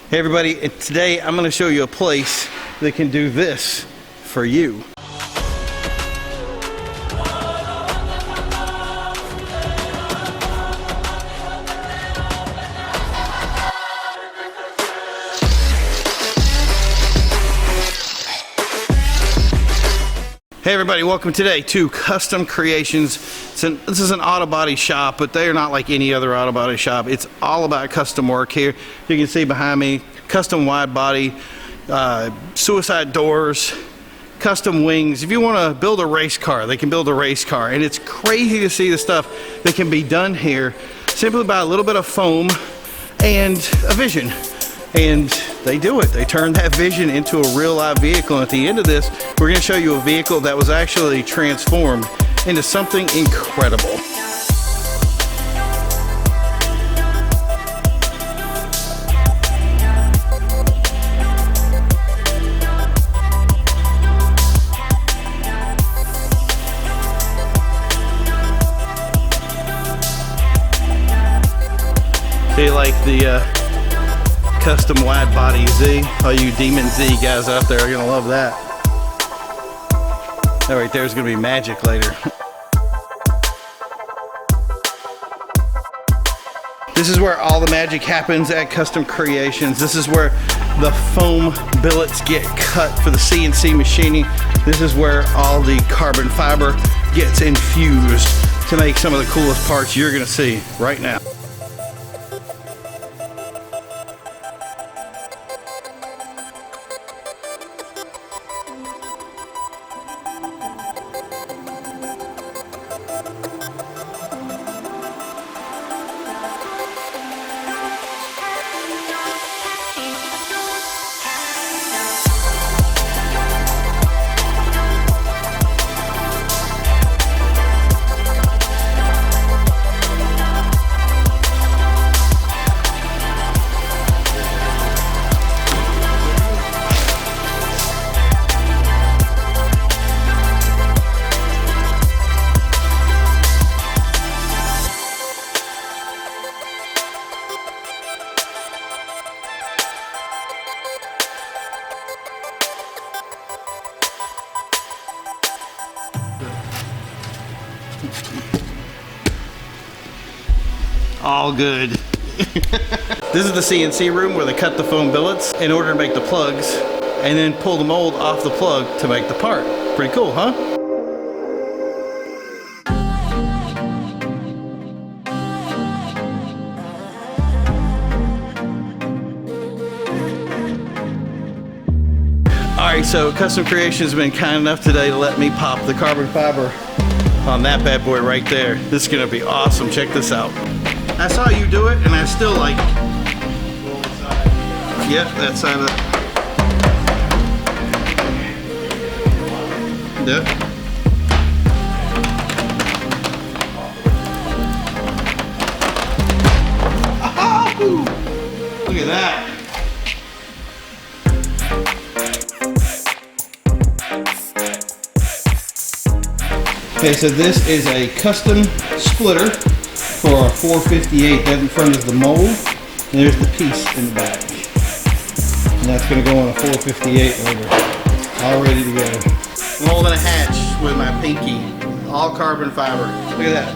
Hey everybody, today I'm going to show you a place that can do this for you. Hey everybody, welcome today to Kustom Kreations. This is an auto body shop, but they are not like any other auto body shop. It's all about custom work here. You can see behind me, custom wide body, suicide doors, custom wings. If you want to build a race car, they can build a race car. And it's crazy to see the stuff that can be done here simply by a little bit of foam and a vision. And they do it. They turn that vision into a real live vehicle. And at the end of this, we're going to show you a vehicle that was actually transformed into something incredible. See, like the custom wide body Z. All you Demon Z guys out there are gonna love that. That right there is gonna be magic later. This is where all the magic happens at Kustom Kreations. This is where the foam billets get cut for the CNC machining. This is where all the carbon fiber gets infused to make some of the coolest parts you're gonna see right now. All good. This is the CNC room where they cut the foam billets in order to make the plugs and then pull the mold off the plug to make the part. Pretty cool, huh? Alright, so Kustom Kreations has been kind enough today to let me pop the carbon fiber on that bad boy right there. This is gonna be awesome. Check this out. I saw you do it, and I still like roll the side. Yep, that side of it. Yep. Oh, look at that. Okay, so this is a custom splitter for our 458. That in front is the mold, and there's the piece in the back. And that's going to go on a 458 later. All ready to go. I'm holding a hatch with my pinky. All carbon fiber. Look at that.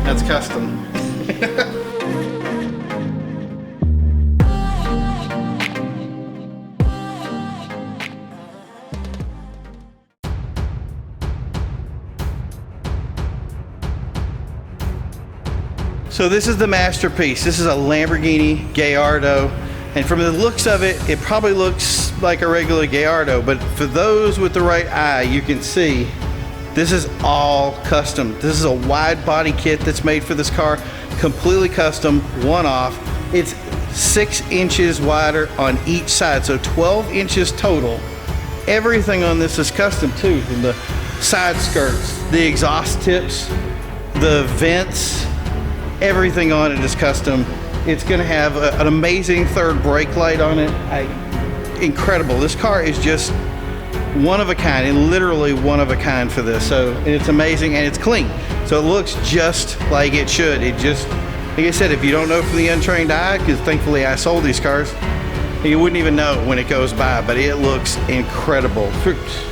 That's custom. So this is the masterpiece. This is a Lamborghini Gallardo, and from the looks of it, it probably looks like a regular Gallardo, but for those with the right eye, you can see this is all custom. This is a wide body kit that's made for this car, completely custom, one-off. It's 6 inches wider on each side, so 12 inches total. Everything on this is custom too, from the side skirts, the exhaust tips, the vents, everything on it is custom. It's gonna have an amazing third brake light on it. Incredible. This car is just one of a kind, and literally one of a kind for this. So it's amazing, and it's clean. So it looks just like it should. It just Like I said, if you don't know from the untrained eye, because thankfully I sold these cars, you wouldn't even know when it goes by, but it looks incredible.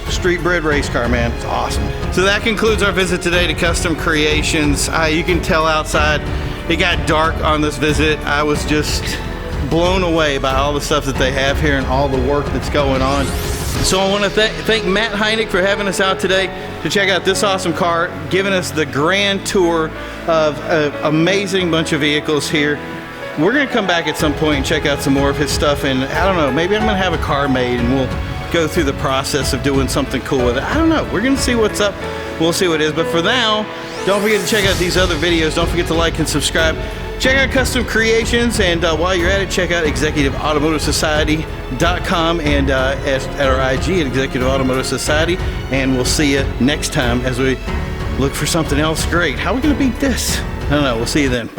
Street bred race car, man. It's awesome. So that concludes our visit today to Kustom Kreations. You can tell outside it got dark on this visit. I was just blown away by all the stuff that they have here and all the work that's going on. So I want to thank Matt Heineck for having us out today to check out this awesome car, giving us the grand tour of an amazing bunch of vehicles here. We're going to come back at some point and check out some more of his stuff, and I don't know, maybe I'm going to have a car made and we'll go through the process of doing something cool with it. I don't know. We're going to see what's up. We'll see what it is. But for now, don't forget to check out these other videos. Don't forget to like and subscribe. Check out Kustom Kreations, and while you're at it, check out executiveautomotivesociety.com and at our IG at Executive Automotive Society. And we'll see you next time as we look for something else great. How are we going to beat this? I don't know. We'll see you then. Bye.